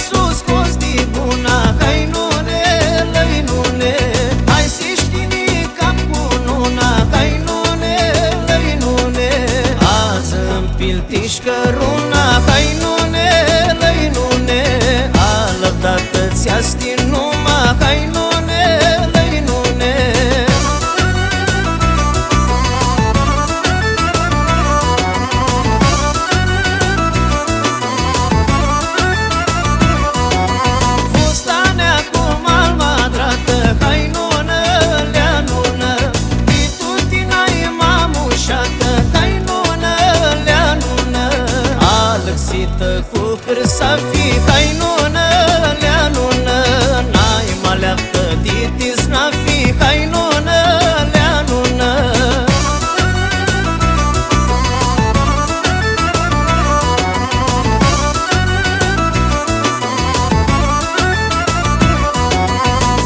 sus scos de buna, hai nune, lăi nune, hai să știni cap cu nuna, hai nune, lăi nune, azi împiltiș căruna, hai nune, lăi nune, alăptată ți-a stin numa, hai nune, lăi nune. Cu hârsa fi, hai nună, lea nună, n-ai maleaptă ditis n-a fi, hai nună, lea nună.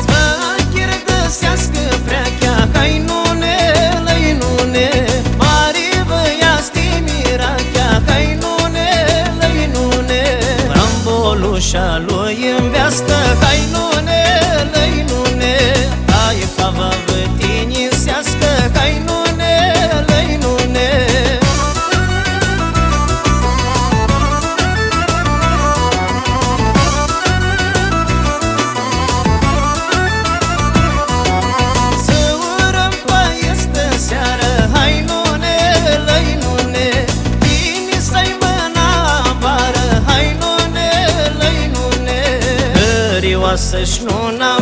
Zvăchir găsească vrechea, hai nune, lăi nune, mari văiasti mirachea, hai nune, Bolușa lui înveastă, hai nune, lăi nune, hai fava vătinisească, hai nune, lăi nune. Să urăm păiestă seară, hai nune, lăi nune, bine să-i mâna avară, hai nune, să-și nuna